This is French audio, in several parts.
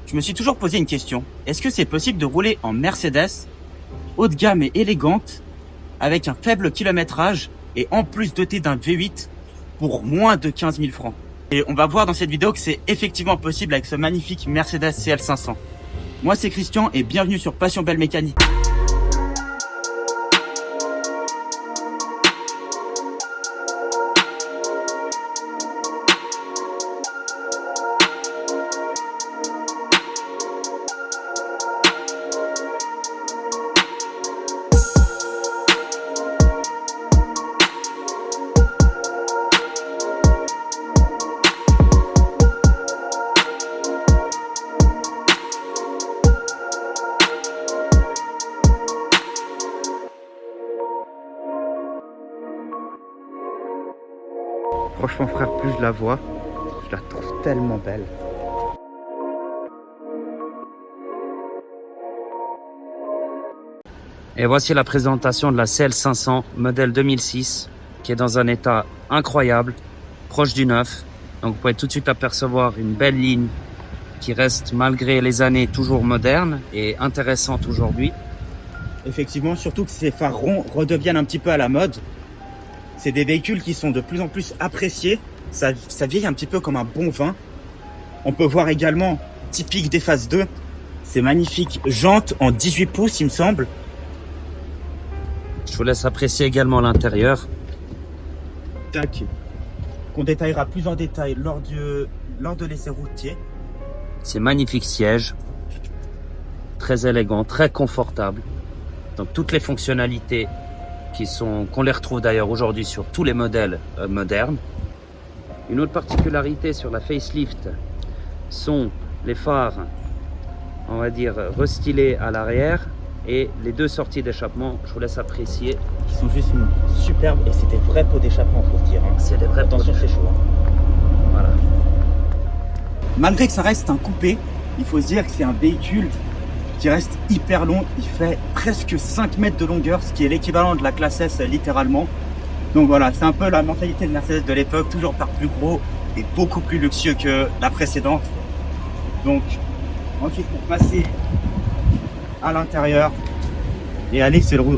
Je me suis toujours posé une question. Est-ce que c'est possible de rouler en Mercedes, haut de gamme et élégante, avec un faible kilométrage et en plus doté d'un V8 pour moins de 15 000 francs? Et on va voir dans cette vidéo que c'est effectivement possible avec ce magnifique Mercedes CL500. Moi c'est Christian et bienvenue sur Passion Belle Mécanique. Franchement frère, plus je la vois, je la trouve tellement belle. Et voici la présentation de la CL500 modèle 2006 qui est dans un état incroyable, proche du neuf. Donc vous pouvez tout de suite apercevoir une belle ligne qui reste malgré les années toujours moderne et intéressante aujourd'hui. Effectivement, surtout que ces phares ronds redeviennent un petit peu à la mode. C'est des véhicules qui sont de plus en plus appréciés. Ça vieillit un petit peu comme un bon vin. On peut voir également, typique des phases 2, ces magnifiques jantes en 18 pouces, il me semble. Je vous laisse apprécier également l'intérieur. Tac. Qu'on détaillera plus en détail lors de l'essai routier. Ces magnifiques sièges, très élégants, très confortables. Donc toutes les fonctionnalités qu'on les retrouve d'ailleurs aujourd'hui sur tous les modèles modernes. Une autre particularité sur la facelift sont les phares, on va dire, restylés à l'arrière et les deux sorties d'échappement. Je vous laisse apprécier. Ils sont juste superbes et c'est des vrais pots d'échappement, faut le dire. Hein. C'est des vrais pots. Attention, c'est chaud. Hein. Voilà. Malgré que ça reste un coupé, il faut se dire que c'est un véhicule qui reste hyper long. Il fait presque 5 mètres de longueur, ce qui est l'équivalent de la classe S littéralement. Donc voilà, c'est un peu la mentalité de Mercedes de l'époque, toujours faire plus gros et beaucoup plus luxueux que la précédente. Donc ensuite pour passer à l'intérieur et aller c'est le roue.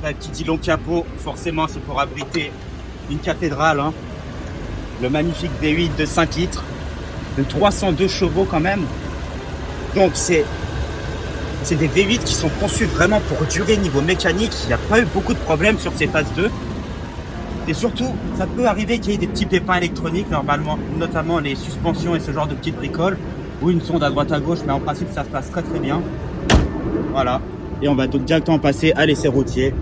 Là, qui dit long capot, forcément c'est pour abriter une cathédrale, hein. Le magnifique V8 de 5 litres de 302 chevaux quand même. Donc c'est des V8 qui sont conçus vraiment pour durer niveau mécanique. Il n'y a pas eu beaucoup de problèmes sur ces phases 2. Et surtout, ça peut arriver qu'il y ait des petits pépins électroniques normalement, notamment les suspensions et ce genre de petites bricoles, ou une sonde à droite à gauche, mais en principe ça se passe très très bien. Voilà. Et on va donc directement passer à l'essai routier.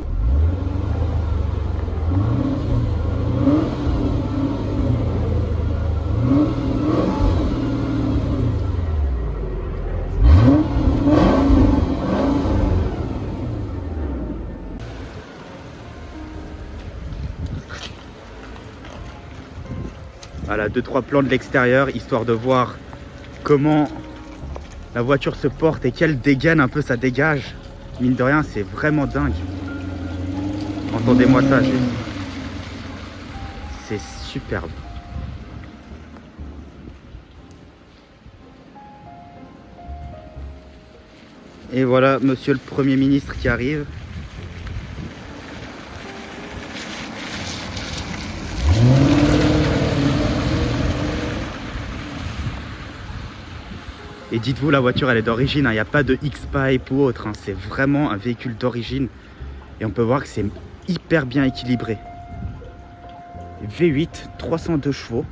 Voilà, 2-3 plans de l'extérieur, histoire de voir comment la voiture se porte et quelle dégaine un peu ça dégage. Mine de rien, c'est vraiment dingue. Entendez-moi ça, c'est superbe. Et voilà, monsieur le Premier ministre qui arrive. Et dites-vous, la voiture elle est d'origine, il n'y a pas de X-Pipe ou autre, hein. C'est vraiment un véhicule d'origine. Et on peut voir que c'est hyper bien équilibré. V8, 302 chevaux.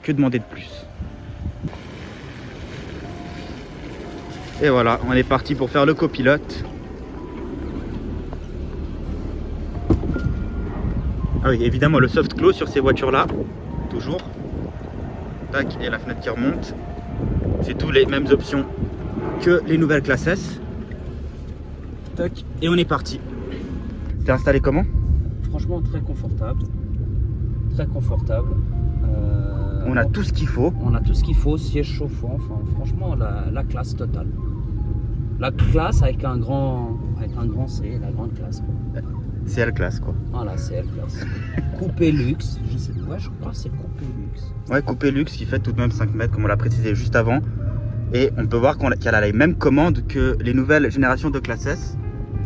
Que demander de plus? Et voilà, on est parti pour faire le copilote. Ah oui, évidemment le soft close sur ces voitures-là, toujours. Tac, et la fenêtre qui remonte. C'est tous les mêmes options que les nouvelles classes S. Tac, et on est parti. T'es installé comment? Franchement très confortable. Très confortable. On a tout ce qu'il faut. On a tout ce qu'il faut, siège chauffant, enfin franchement la classe totale. La classe avec un grand C, la grande classe. CL classe quoi. Voilà, CL classe. Coupé luxe, je sais pas, je crois que c'est coupé luxe. Ouais, coupé luxe qui fait tout de même 5 mètres comme on l'a précisé juste avant. Et on peut voir qu'elle a les mêmes commandes que les nouvelles générations de classe S.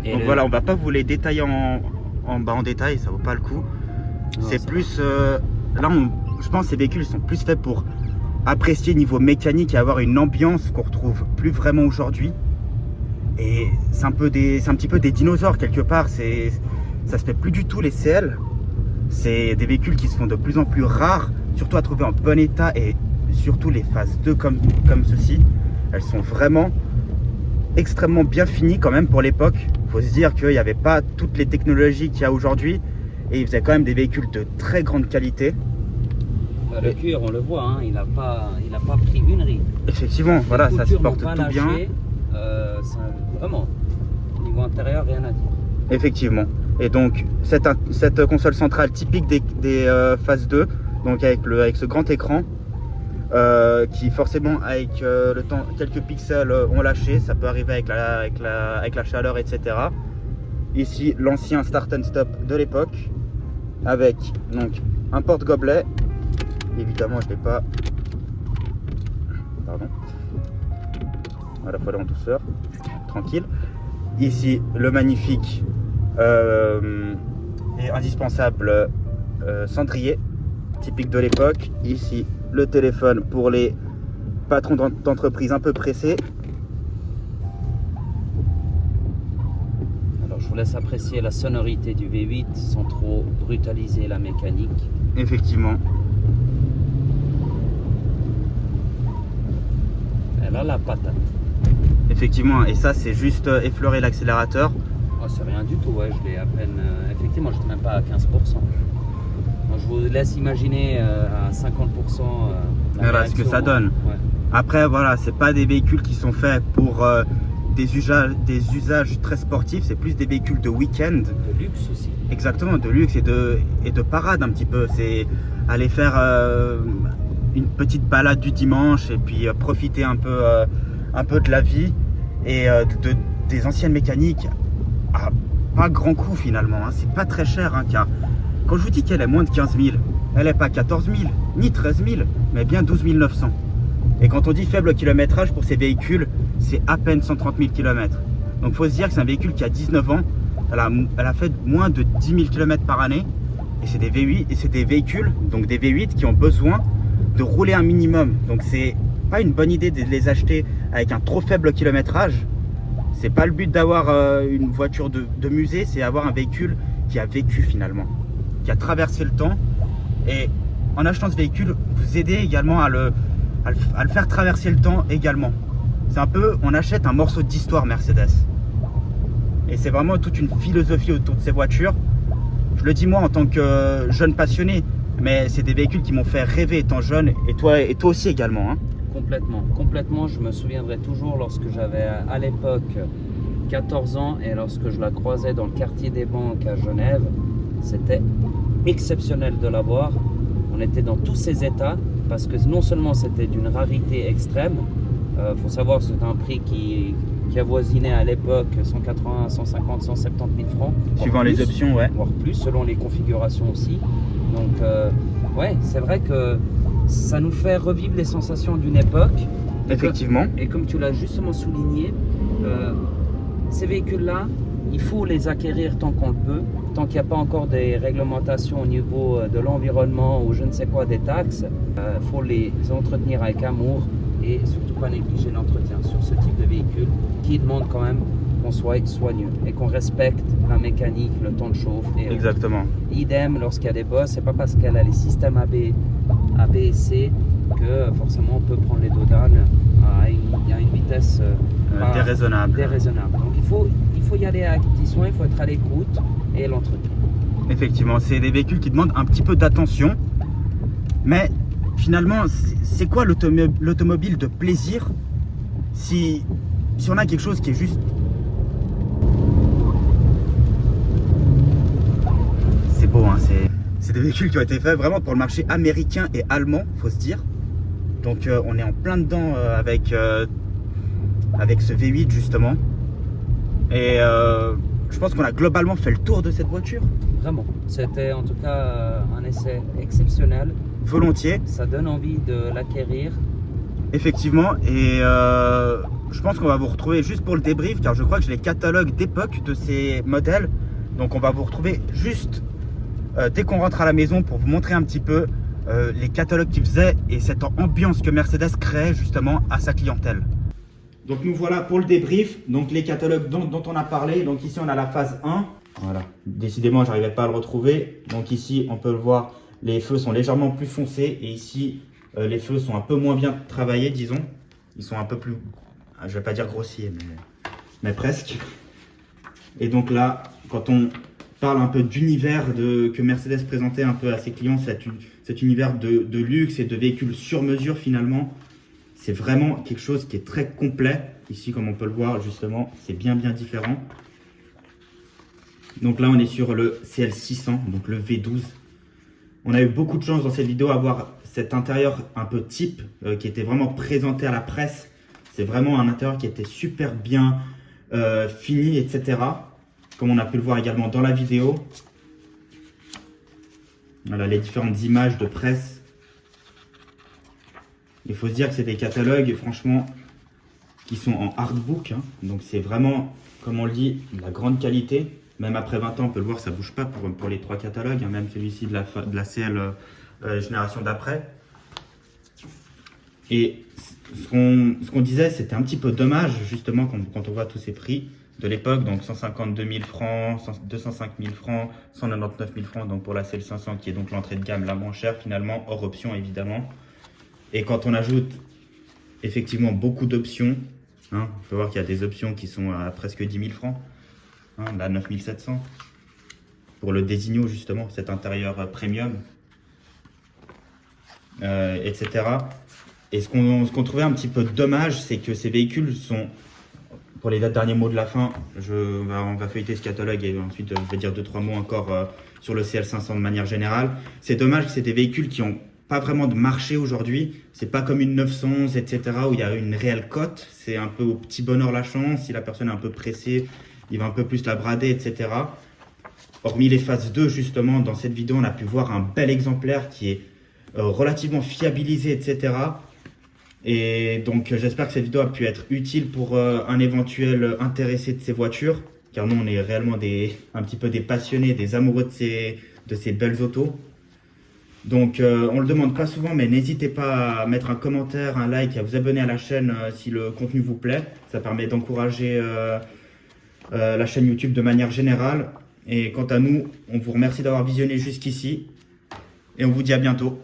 Et donc voilà, on va pas vous les détailler en détail, ça vaut pas le coup. C'est plus... là, je pense que ces véhicules sont plus faits pour apprécier niveau mécanique et avoir une ambiance qu'on retrouve plus vraiment aujourd'hui. Et c'est un petit peu des dinosaures quelque part. Ça se fait plus du tout les CL. C'est des véhicules qui se font de plus en plus rares, surtout à trouver en bon état, et surtout les phases 2 comme ceci. Elles sont vraiment extrêmement bien finies quand même pour l'époque. Il faut se dire qu'il n'y avait pas toutes les technologies qu'il y a aujourd'hui, et ils faisaient quand même des véhicules de très grande qualité. Le cuir, on le voit, hein, il n'a pas pris une ride. Effectivement, voilà, ça se porte tout lâché, bien. Vraiment, au niveau intérieur, rien à dire. Effectivement. Et donc, cette console centrale typique des phases 2, donc avec ce grand écran, qui forcément, avec le temps, quelques pixels ont lâché, ça peut arriver avec la chaleur, etc. Ici, l'ancien start and stop de l'époque, avec donc un porte-gobelet. Évidemment, je ne l'ai pas. Pardon. À la fois en douceur, tranquille. Ici, le magnifique et indispensable cendrier, typique de l'époque. Ici, le téléphone pour les patrons d'entreprise un peu pressés. Alors, je vous laisse apprécier la sonorité du V8 sans trop brutaliser la mécanique. Effectivement. Elle a la patate. Effectivement, et ça, c'est juste effleurer l'accélérateur. Oh, c'est rien du tout, ouais, je l'ai à peine. Effectivement, je n'étais même pas à 15%. Donc, je vous laisse imaginer à 50%. Voilà ce que ça donne. Ouais. Après, voilà, c'est pas des véhicules qui sont faits pour des usages très sportifs, c'est plus des véhicules de week-end. De luxe aussi. Exactement, de luxe et de parade un petit peu. C'est aller faire une petite balade du dimanche et puis profiter un peu de la vie et des anciennes mécaniques à pas grand coût finalement. Hein. C'est pas très cher, hein, car quand je vous dis qu'elle est moins de 15 000, elle n'est pas 14 000 ni 13 000, mais bien 12 900. Et quand on dit faible kilométrage pour ces véhicules, c'est à peine 130 000 km. Donc il faut se dire que c'est un véhicule qui a 19 ans, elle a fait moins de 10 000 km par année, et c'est des V8, et c'est des véhicules, donc des V8 qui ont besoin de rouler un minimum. Donc c'est pas une bonne idée de les acheter avec un trop faible kilométrage. C'est pas le but d'avoir une voiture de musée, c'est avoir un véhicule qui a vécu finalement, qui a traversé le temps. Et en achetant ce véhicule, vous aidez également à le faire traverser le temps également. C'est un peu, on achète un morceau d'histoire Mercedes. Et c'est vraiment toute une philosophie autour de ces voitures. Je le dis moi en tant que jeune passionné, mais c'est des véhicules qui m'ont fait rêver étant jeune, et toi aussi également. Hein. Complètement, je me souviendrai toujours lorsque j'avais à l'époque 14 ans et lorsque je la croisais dans le quartier des banques à Genève, c'était exceptionnel de la voir. On était dans tous ses états parce que non seulement c'était d'une rarité extrême, faut savoir que c'était un prix qui avoisinait à l'époque 180, 150, 170 000 francs. Suivant les options, ouais. Voire plus, selon les configurations aussi. Donc, ouais, c'est vrai que ça nous fait revivre les sensations d'une époque. Effectivement. Et comme tu l'as justement souligné, ces véhicules-là, il faut les acquérir tant qu'on le peut, tant qu'il n'y a pas encore des réglementations au niveau de l'environnement ou je ne sais quoi, des taxes. Il faut les entretenir avec amour et surtout pas négliger l'entretien sur ce type de véhicule qui demande quand même qu'on soit soigneux et qu'on respecte la mécanique, le temps de chauffe. Et exactement. Idem lorsqu'il y a des bosses, c'est pas parce qu'elle a les systèmes A, B et C que forcément on peut prendre les dodanes à une vitesse déraisonnable. Donc il faut y aller à petits soins, il faut être à l'écoute et l'entretien. Effectivement, c'est des véhicules qui demandent un petit peu d'attention, mais finalement, c'est quoi l'automobile de plaisir si on a quelque chose qui est juste... C'est beau, hein, c'est des véhicules qui ont été faits vraiment pour le marché américain et allemand, faut se dire. Donc on est en plein dedans avec ce V8 justement. Et je pense qu'on a globalement fait le tour de cette voiture. Vraiment. C'était en tout cas un essai exceptionnel. Volontiers. Ça donne envie de l'acquérir. Effectivement, et je pense qu'on va vous retrouver juste pour le débrief, car je crois que j'ai les catalogues d'époque de ces modèles. Donc on va vous retrouver juste dès qu'on rentre à la maison pour vous montrer un petit peu les catalogues qu'ils faisaient et cette ambiance que Mercedes créait justement à sa clientèle. Donc nous voilà pour le débrief, donc les catalogues dont on a parlé. Donc ici on a la phase 1, voilà, décidément j'arrivais pas à le retrouver. Donc ici on peut le voir, les feux sont légèrement plus foncés et ici les feux sont un peu moins bien travaillés, disons. Ils sont un peu plus, je vais pas dire grossiers, mais presque. Et donc là, quand on parle un peu d'univers que Mercedes présentait un peu à ses clients, cet univers de luxe et de véhicules sur mesure finalement, c'est vraiment quelque chose qui est très complet. Ici, comme on peut le voir justement, c'est bien différent. Donc là, on est sur le CL600, donc le V12. On a eu beaucoup de chance dans cette vidéo à voir cet intérieur un peu type qui était vraiment présenté à la presse. C'est vraiment un intérieur qui était super bien fini, etc. Comme on a pu le voir également dans la vidéo. Voilà les différentes images de presse. Il faut se dire que c'est des catalogues, franchement, qui sont en artbook. Hein. Donc c'est vraiment, comme on le dit, de la grande qualité. Même après 20 ans, on peut le voir, ça ne bouge pas pour les 3 catalogues. Hein. Même celui-ci de la CL génération d'après. Et ce qu'on disait, c'était un petit peu dommage, justement, quand on voit tous ces prix de l'époque. Donc 152 000 francs, 205 000 francs, 199 000 francs donc pour la CL500, qui est donc l'entrée de gamme la moins chère, finalement, hors option, évidemment. Et quand on ajoute effectivement beaucoup d'options, hein, on peut voir qu'il y a des options qui sont à presque 10 000 francs, hein, là 9 700, pour le Designo justement, cet intérieur premium, etc. Et ce qu'on trouvait un petit peu dommage, c'est que ces véhicules sont, pour les derniers mots de la fin, on va feuilleter ce catalogue et ensuite je vais dire 2-3 mots encore sur le CL500 de manière générale. C'est dommage que c'est des véhicules qui ont pas vraiment de marché aujourd'hui. C'est pas comme une 911, etc. où il y a une réelle cote. C'est un peu au petit bonheur la chance. Si la personne est un peu pressée, il va un peu plus la brader, etc. Hormis les phases 2, justement, dans cette vidéo, on a pu voir un bel exemplaire qui est relativement fiabilisé, etc. Et donc, j'espère que cette vidéo a pu être utile pour un éventuel intéressé de ces voitures. Car nous, on est réellement un petit peu des passionnés, des amoureux de ces belles autos. Donc on le demande pas souvent, mais n'hésitez pas à mettre un commentaire, un like, à vous abonner à la chaîne si le contenu vous plaît. Ça permet d'encourager la chaîne YouTube de manière générale. Et quant à nous, on vous remercie d'avoir visionné jusqu'ici et on vous dit à bientôt.